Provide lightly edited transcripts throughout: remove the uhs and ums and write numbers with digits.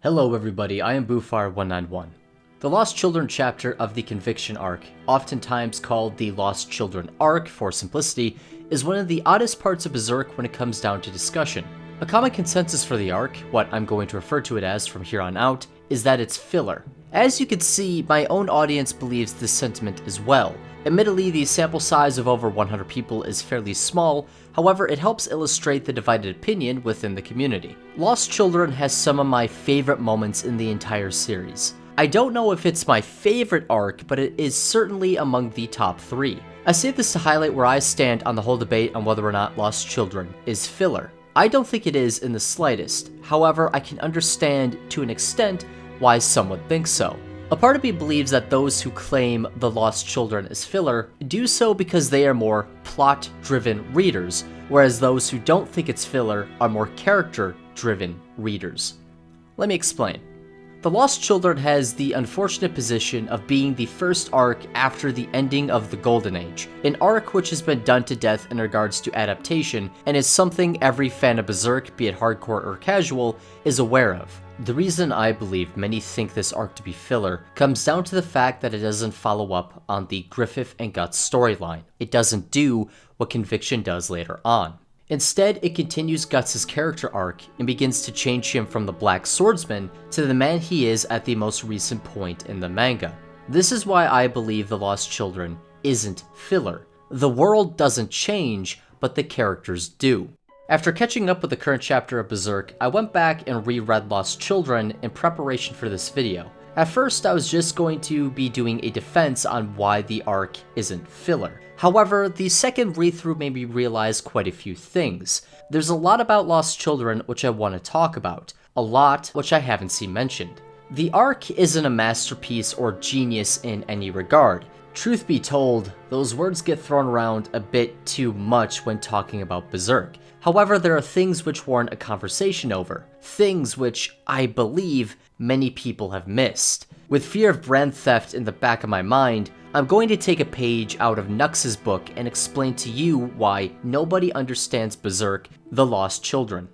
Hello everybody, I am Boofire191. The Lost Children chapter of the Conviction arc, oftentimes called the Lost Children arc for simplicity, is one of the oddest parts of Berserk when it comes down to discussion. A common consensus for the arc, what I'm going to refer to it as from here on out, is that it's filler. As you can see, my own audience believes this sentiment as well. Admittedly, the sample size of over 100 people is fairly small, however, it helps illustrate the divided opinion within the community. Lost Children has some of my favorite moments in the entire series. I don't know if it's my favorite arc, but it is certainly among the top 3. I say this to highlight where I stand on the whole debate on whether or not Lost Children is filler. I don't think it is in the slightest, however, I can understand to an extent why some would think so. A part of me believes that those who claim The Lost Children is filler do so because they are more plot-driven readers, whereas those who don't think it's filler are more character-driven readers. Let me explain. The Lost Children has the unfortunate position of being the first arc after the ending of the Golden Age, an arc which has been done to death in regards to adaptation and is something every fan of Berserk, be it hardcore or casual, is aware of. The reason I believe many think this arc to be filler comes down to the fact that it doesn't follow up on the Griffith and Guts storyline. It doesn't do what Conviction does later on. Instead, it continues Guts' character arc and begins to change him from the Black Swordsman to the man he is at the most recent point in the manga. This is why I believe The Lost Children isn't filler. The world doesn't change, but the characters do. After catching up with the current chapter of Berserk, I went back and reread Lost Children in preparation for this video. At first, I was just going to be doing a defense on why the arc isn't filler. However, the second read-through made me realize quite a few things. There's a lot about Lost Children which I want to talk about, a lot which I haven't seen mentioned. The arc isn't a masterpiece or genius in any regard. Truth be told, those words get thrown around a bit too much when talking about Berserk. However, there are things which warrant a conversation over, things which I believe many people have missed. With fear of brand theft in the back of my mind, I'm going to take a page out of Nux's book and explain to you why nobody understands Berserk, The Lost Children.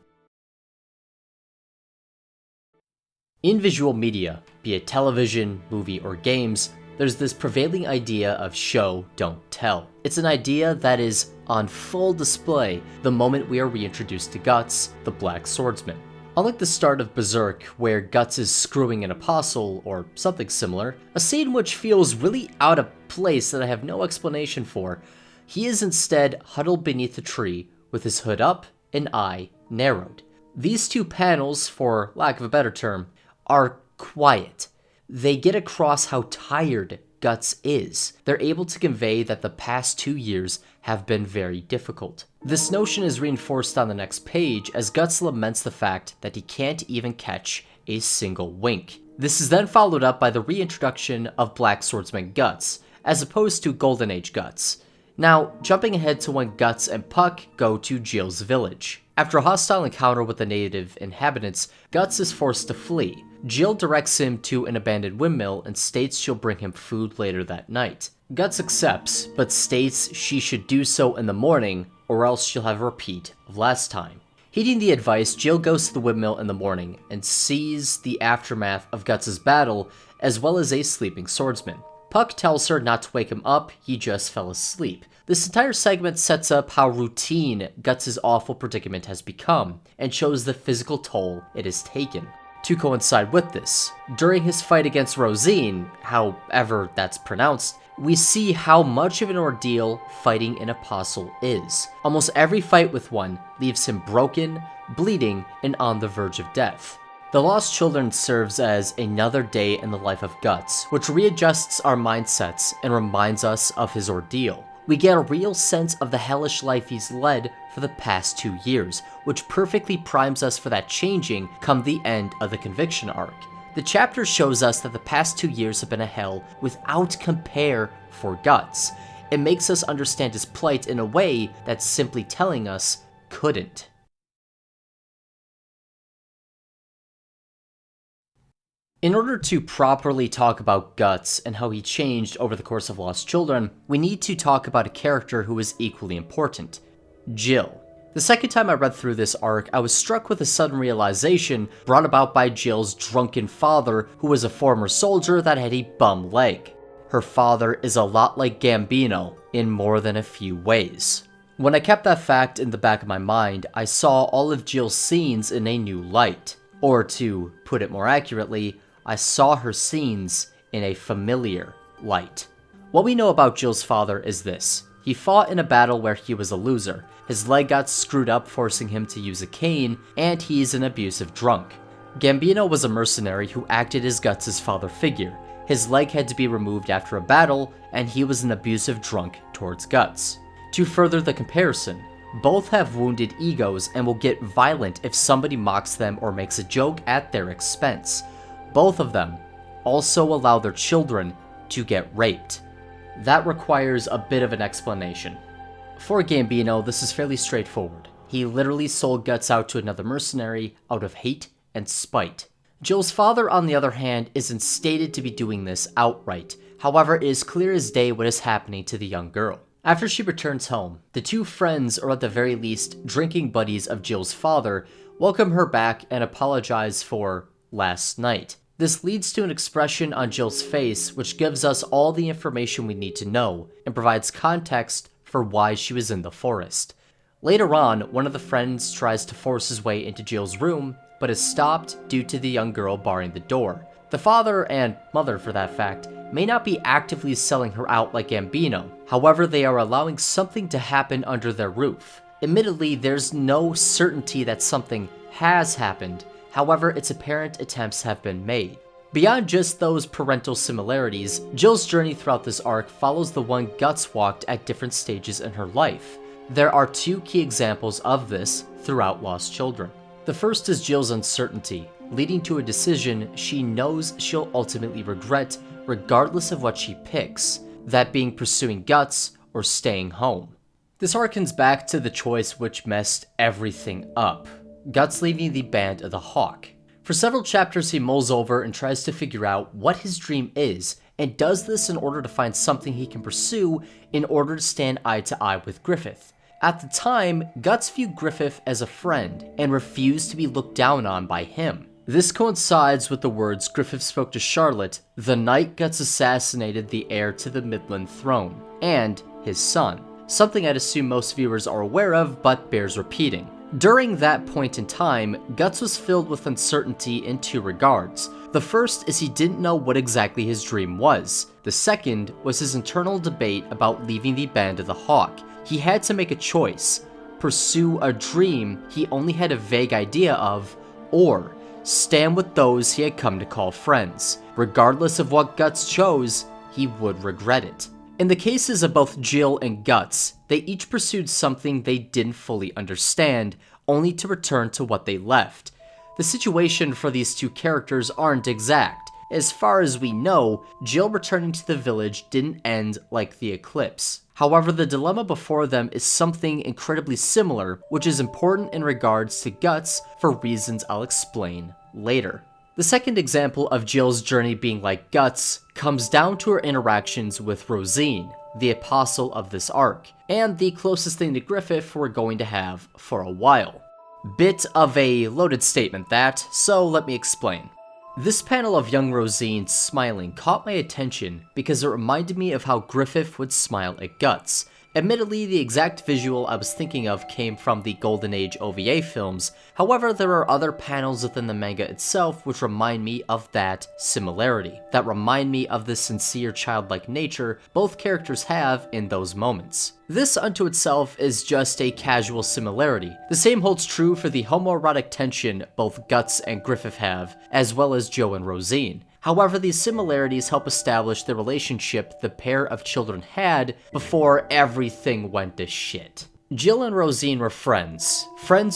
In visual media, be it television, movie, or games, there's this prevailing idea of show, don't tell. It's an idea that is on full display the moment we are reintroduced to Guts, the Black Swordsman. Unlike the start of Berserk, where Guts is screwing an apostle, or something similar, a scene which feels really out of place that I have no explanation for, he is instead huddled beneath a tree, with his hood up and eye narrowed. These two panels, for lack of a better term, are quiet. They get across how tired Guts is. They're able to convey that the past 2 years have been very difficult. This notion is reinforced on the next page as Guts laments the fact that he can't even catch a single wink. This is then followed up by the reintroduction of Black Swordsman Guts, as opposed to Golden Age Guts. Now, jumping ahead to when Guts and Puck go to Jill's village. After a hostile encounter with the native inhabitants, Guts is forced to flee. Jill directs him to an abandoned windmill and states she'll bring him food later that night. Guts accepts, but states she should do so in the morning, or else she'll have a repeat of last time. Heeding the advice, Jill goes to the windmill in the morning and sees the aftermath of Guts' battle, as well as a sleeping swordsman. Puck tells her not to wake him up, he just fell asleep. This entire segment sets up how routine Guts' awful predicament has become, and shows the physical toll it has taken. To coincide with this, during his fight against Rosine, however that's pronounced, we see how much of an ordeal fighting an apostle is. Almost every fight with one leaves him broken, bleeding, and on the verge of death. The Lost Children serves as another day in the life of Guts, which readjusts our mindsets and reminds us of his ordeal. We get a real sense of the hellish life he's led for the past 2 years, which perfectly primes us for that changing come the end of the Conviction arc. The chapter shows us that the past 2 years have been a hell without compare for Guts. It makes us understand his plight in a way that simply telling us couldn't. In order to properly talk about Guts and how he changed over the course of Lost Children, we need to talk about a character who is equally important, Jill. The second time I read through this arc, I was struck with a sudden realization brought about by Jill's drunken father, who was a former soldier that had a bum leg. Her father is a lot like Gambino in more than a few ways. When I kept that fact in the back of my mind, I saw all of Jill's scenes in a new light. Or to put it more accurately, I saw her scenes in a familiar light. What we know about Jill's father is this. He fought in a battle where he was a loser. His leg got screwed up, forcing him to use a cane, and he's an abusive drunk. Gambino was a mercenary who acted as Guts' father figure. His leg had to be removed after a battle, and he was an abusive drunk towards Guts. To further the comparison, both have wounded egos and will get violent if somebody mocks them or makes a joke at their expense. Both of them also allow their children to get raped. That requires a bit of an explanation. For Gambino, this is fairly straightforward. He literally sold Guts out to another mercenary out of hate and spite. Jill's father, on the other hand, isn't stated to be doing this outright. However, it is clear as day what is happening to the young girl. After she returns home, the two friends, or at the very least, drinking buddies of Jill's father, welcome her back and apologize for last night. This leads to an expression on Jill's face which gives us all the information we need to know and provides context for why she was in the forest. Later on, one of the friends tries to force his way into Jill's room, but is stopped due to the young girl barring the door. The father, and mother for that fact, may not be actively selling her out like Gambino. However, they are allowing something to happen under their roof. Admittedly, there's no certainty that something has happened. However, its apparent attempts have been made. Beyond just those parental similarities, Jill's journey throughout this arc follows the one Guts walked at different stages in her life. There are two key examples of this throughout Lost Children. The first is Jill's uncertainty, leading to a decision she knows she'll ultimately regret regardless of what she picks, that being pursuing Guts or staying home. This harkens back to the choice which messed everything up. Guts leaving the Band of the Hawk. For several chapters he mulls over and tries to figure out what his dream is, and does this in order to find something he can pursue in order to stand eye to eye with Griffith. At the time, Guts viewed Griffith as a friend, and refused to be looked down on by him. This coincides with the words Griffith spoke to Charlotte the night Guts assassinated the heir to the Midland throne, and his son. Something I'd assume most viewers are aware of, but bears repeating. During that point in time, Guts was filled with uncertainty in two regards. The first is he didn't know what exactly his dream was. The second was his internal debate about leaving the Band of the Hawk. He had to make a choice: pursue a dream he only had a vague idea of, or stand with those he had come to call friends. Regardless of what Guts chose, he would regret it. In the cases of both Jill and Guts, they each pursued something they didn't fully understand, only to return to what they left. The situation for these two characters aren't exact. As far as we know, Jill returning to the village didn't end like the eclipse. However, the dilemma before them is something incredibly similar, which is important in regards to Guts for reasons I'll explain later. The second example of Jill's journey being like Guts comes down to her interactions with Rosine, the apostle of this arc, and the closest thing to Griffith we're going to have for a while. Bit of a loaded statement that, so let me explain. This panel of young Rosine smiling caught my attention because it reminded me of how Griffith would smile at Guts. Admittedly, the exact visual I was thinking of came from the Golden Age OVA films. However, there are other panels within the manga itself which remind me of that similarity, that remind me of the sincere childlike nature both characters have in those moments. This unto itself is just a casual similarity. The same holds true for the homoerotic tension both Guts and Griffith have, as well as Joe and Rosine. However, these similarities help establish the relationship the pair of children had before everything went to shit. Jill and Rosine were friends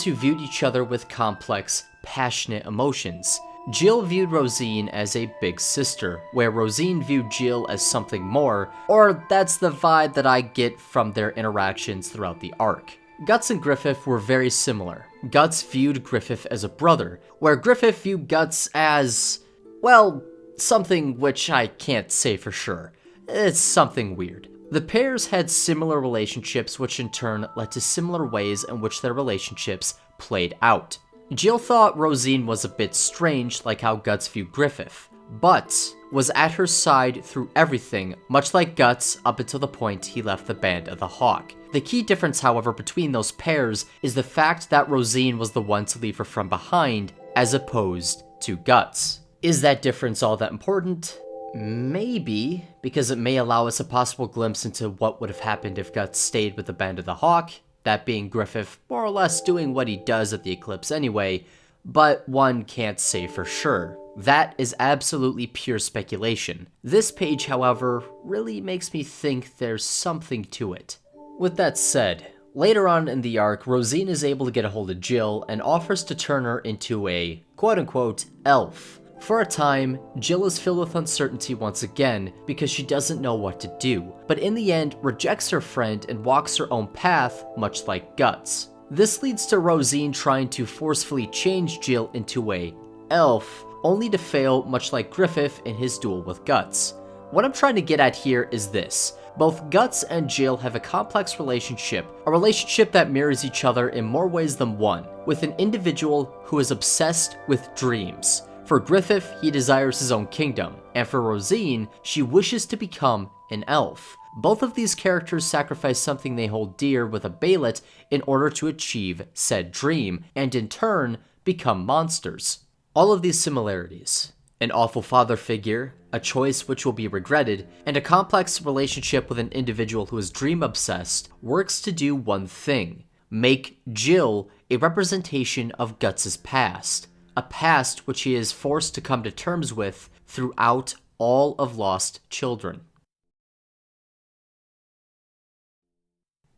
who viewed each other with complex, passionate emotions. Jill viewed Rosine as a big sister, where Rosine viewed Jill as something more, or that's the vibe that I get from their interactions throughout the arc. Guts and Griffith were very similar. Guts viewed Griffith as a brother, where Griffith viewed Guts as, well, something which I can't say for sure. It's something weird. The pairs had similar relationships, which in turn led to similar ways in which their relationships played out. Jill thought Rosine was a bit strange, like how Guts viewed Griffith, but was at her side through everything, much like Guts up until the point he left the Band of the Hawk. The key difference, however, between those pairs is the fact that Rosine was the one to leave her from behind, as opposed to Guts. Is that difference all that important? Maybe, because it may allow us a possible glimpse into what would have happened if Guts stayed with the Band of the Hawk, that being Griffith more or less doing what he does at the Eclipse anyway, but one can't say for sure. That is absolutely pure speculation. This page, however, really makes me think there's something to it. With that said, later on in the arc, Rosine is able to get a hold of Jill and offers to turn her into a quote-unquote elf. For a time, Jill is filled with uncertainty once again because she doesn't know what to do, but in the end rejects her friend and walks her own path, much like Guts. This leads to Rosine trying to forcefully change Jill into a elf, only to fail much like Griffith in his duel with Guts. What I'm trying to get at here is this. Both Guts and Jill have a complex relationship, a relationship that mirrors each other in more ways than one, with an individual who is obsessed with dreams. For Griffith, he desires his own kingdom, and for Rosine, she wishes to become an elf. Both of these characters sacrifice something they hold dear with a Bailet in order to achieve said dream, and in turn, become monsters. All of these similarities, an awful father figure, a choice which will be regretted, and a complex relationship with an individual who is dream-obsessed, works to do one thing: make Jill a representation of Guts' past. A past which he is forced to come to terms with throughout all of Lost Children.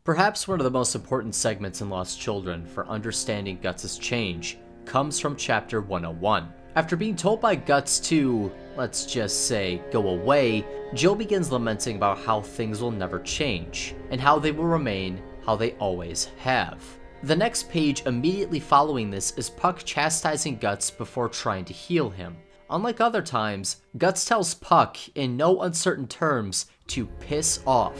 Perhaps one of the most important segments in Lost Children for understanding Guts' change comes from Chapter 101. After being told by Guts to, let's just say, go away, Jill begins lamenting about how things will never change, and how they will remain how they always have. The next page immediately following this is Puck chastising Guts before trying to heal him. Unlike other times, Guts tells Puck in no uncertain terms to piss off.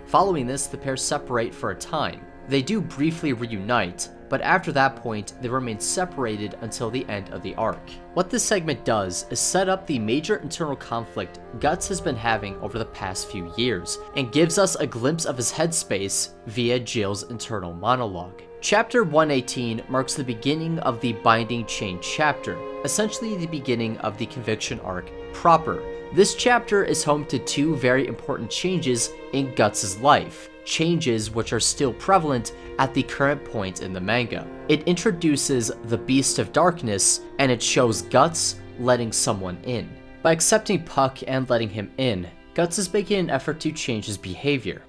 Following this, the pair separate for a time. They do briefly reunite, but after that point, they remain separated until the end of the arc. What this segment does is set up the major internal conflict Guts has been having over the past few years, and gives us a glimpse of his headspace via Jill's internal monologue. Chapter 118 marks the beginning of the Binding Chain chapter, essentially the beginning of the Conviction arc proper. This chapter is home to two very important changes in Guts' life, changes which are still prevalent at the current point in the manga. It introduces the Beast of Darkness, and it shows Guts letting someone in. By accepting Puck and letting him in, Guts is making an effort to change his behavior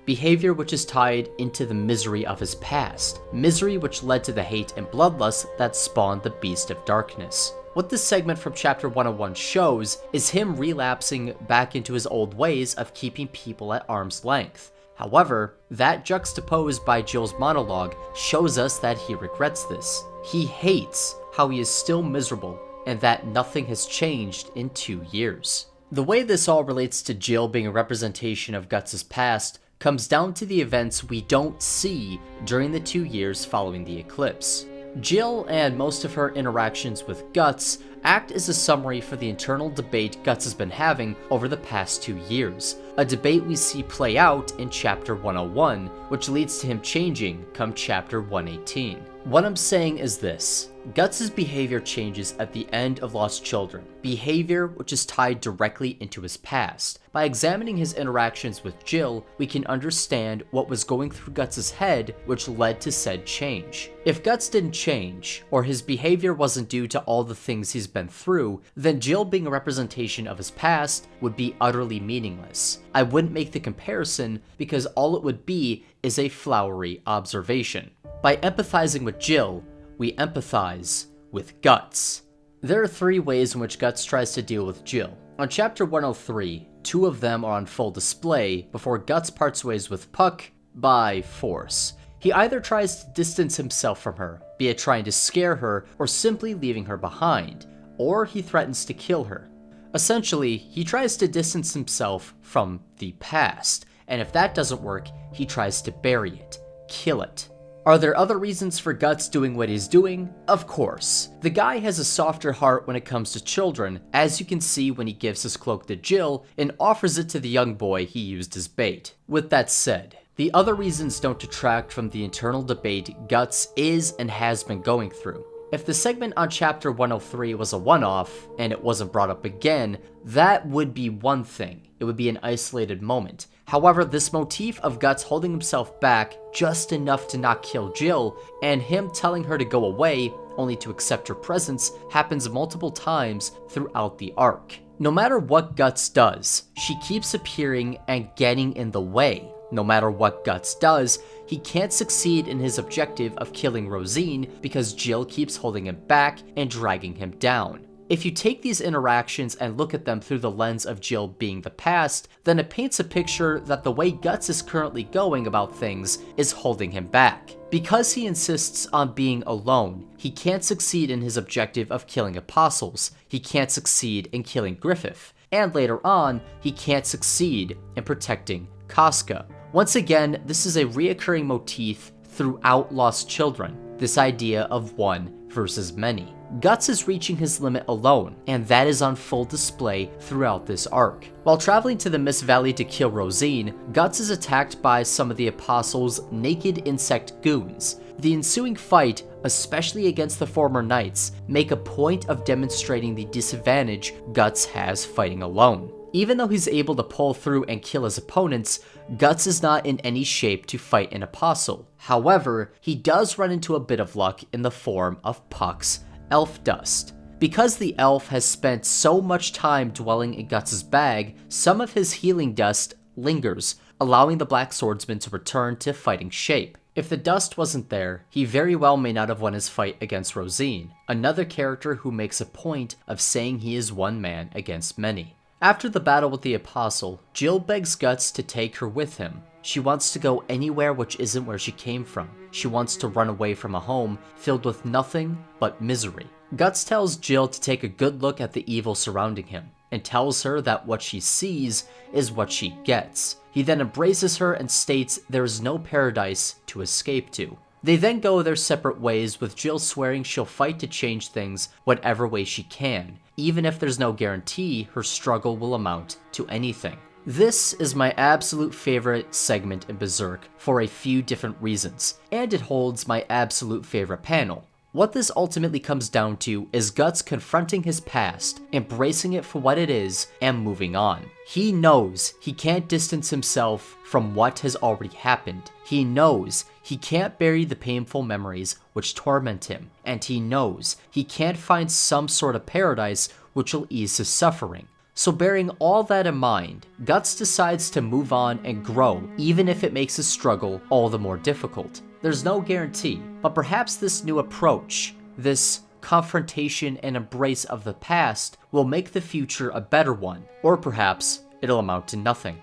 which is tied into the misery of his past, misery which led to the hate and bloodlust that spawned the Beast of Darkness. What this segment from Chapter 101 shows is him relapsing back into his old ways of keeping people at arm's length. However, that juxtaposed by Jill's monologue shows us that he regrets this. He hates how he is still miserable and that nothing has changed in 2 years. The way this all relates to Jill being a representation of Guts' past comes down to the events we don't see during the 2 years following the eclipse. Jill and most of her interactions with Guts act as a summary for the internal debate Guts has been having over the past 2 years, a debate we see play out in Chapter 101, which leads to him changing come Chapter 118. What I'm saying is this: Guts' behavior changes at the end of Lost Children, behavior which is tied directly into his past. By examining his interactions with Jill, we can understand what was going through Guts' head which led to said change. If Guts didn't change, or his behavior wasn't due to all the things he's been through, then Jill being a representation of his past would be utterly meaningless. I wouldn't make the comparison because all it would be is a flowery observation. By empathizing with Jill, we empathize with Guts. There are 3 ways in which Guts tries to deal with Jill. On Chapter 103, 2 of them are on full display before Guts parts ways with Puck by force. He either tries to distance himself from her, be it trying to scare her or simply leaving her behind, or he threatens to kill her. Essentially, he tries to distance himself from the past, and if that doesn't work, he tries to bury it, kill it. Are there other reasons for Guts doing what he's doing? Of course. The guy has a softer heart when it comes to children, as you can see when he gives his cloak to Jill and offers it to the young boy he used as bait. With that said, the other reasons don't detract from the internal debate Guts is and has been going through. If the segment on chapter 103 was a one-off, and it wasn't brought up again, that would be one thing. It would be an isolated moment. However, this motif of Guts holding himself back just enough to not kill Jill, and him telling her to go away, only to accept her presence, happens multiple times throughout the arc. No matter what Guts does, she keeps appearing and getting in the way. No matter what Guts does, he can't succeed in his objective of killing Rosine because Jill keeps holding him back and dragging him down. If you take these interactions and look at them through the lens of Jill being the past, then it paints a picture that the way Guts is currently going about things is holding him back. Because he insists on being alone, he can't succeed in his objective of killing apostles, he can't succeed in killing Griffith, and later on, he can't succeed in protecting Casca. Once again, this is a reoccurring motif throughout Lost Children, this idea of one versus many. Guts is reaching his limit alone, and that is on full display throughout this arc. While traveling to the Mist Valley to kill Rosine, Guts is attacked by some of the Apostles' naked insect goons. The ensuing fight, especially against the former knights, make a point of demonstrating the disadvantage Guts has fighting alone. Even though he's able to pull through and kill his opponents, Guts is not in any shape to fight an apostle. However, he does run into a bit of luck in the form of Puck's elf dust. Because the elf has spent so much time dwelling in Guts' bag, some of his healing dust lingers, allowing the Black Swordsman to return to fighting shape. If the dust wasn't there, he very well may not have won his fight against Rosine, another character who makes a point of saying he is one man against many. After the battle with the Apostle, Jill begs Guts to take her with him. She wants to go anywhere which isn't where she came from. She wants to run away from a home filled with nothing but misery. Guts tells Jill to take a good look at the evil surrounding him, and tells her that what she sees is what she gets. He then embraces her and states there is no paradise to escape to. They then go their separate ways, with Jill swearing she'll fight to change things whatever way she can, even if there's no guarantee her struggle will amount to anything. This is my absolute favorite segment in Berserk for a few different reasons, and it holds my absolute favorite panel. What this ultimately comes down to is Guts confronting his past, embracing it for what it is, and moving on. He knows he can't distance himself from what has already happened. He knows he can't bury the painful memories which torment him, and he knows he can't find some sort of paradise which will ease his suffering. So bearing all that in mind, Guts decides to move on and grow, even if it makes his struggle all the more difficult. There's no guarantee, but perhaps this new approach, this confrontation and embrace of the past, will make the future a better one, or perhaps it'll amount to nothing.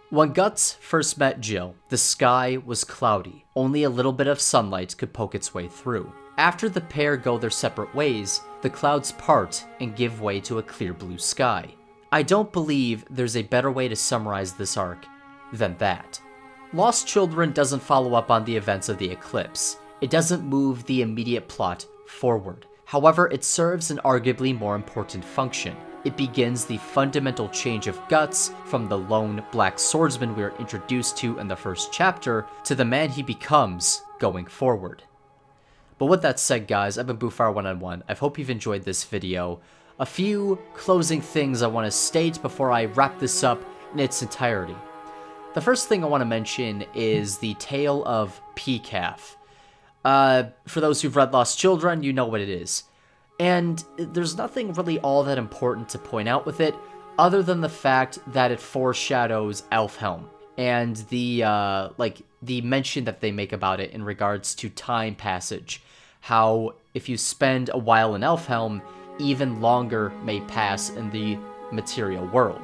When Guts first met Jill, the sky was cloudy. Only a little bit of sunlight could poke its way through. After the pair go their separate ways, the clouds part and give way to a clear blue sky. I don't believe there's a better way to summarize this arc than that. Lost Children doesn't follow up on the events of the eclipse. It doesn't move the immediate plot forward. However, it serves an arguably more important function. It begins the fundamental change of Guts from the lone Black Swordsman we were introduced to in the first chapter to the man he becomes going forward. But with that said, guys, I've been Boofire191. I hope you've enjoyed this video. A few closing things I want to state before I wrap this up in its entirety. The first thing I want to mention is the tale of P-Calf. For those who've read Lost Children, you know what it is. And there's nothing really all that important to point out with it, other than the fact that it foreshadows Elfhelm, and the mention that they make about it in regards to time passage. How if you spend a while in Elfhelm, even longer may pass in the material world.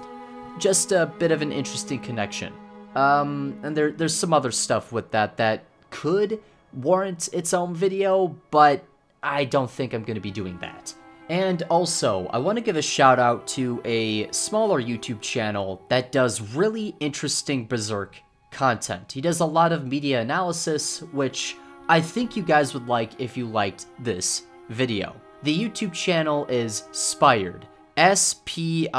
Just a bit of an interesting connection. And there's some other stuff with that could warrant its own video, but I don't think I'm going to be doing that. And also, I want to give a shout out to a smaller YouTube channel that does really interesting Berserk content. He does a lot of media analysis, which I think you guys would like if you liked this video. The YouTube channel is Spired, S-P-I-R-E-D.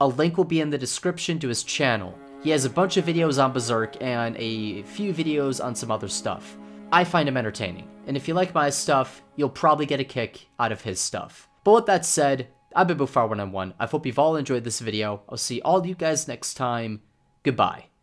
A link will be in the description to his channel. He has a bunch of videos on Berserk and a few videos on some other stuff. I find him entertaining, and if you like my stuff, you'll probably get a kick out of his stuff. But with that said, I've been Bufar191. I hope you've all enjoyed this video. I'll see all you guys next time. Goodbye.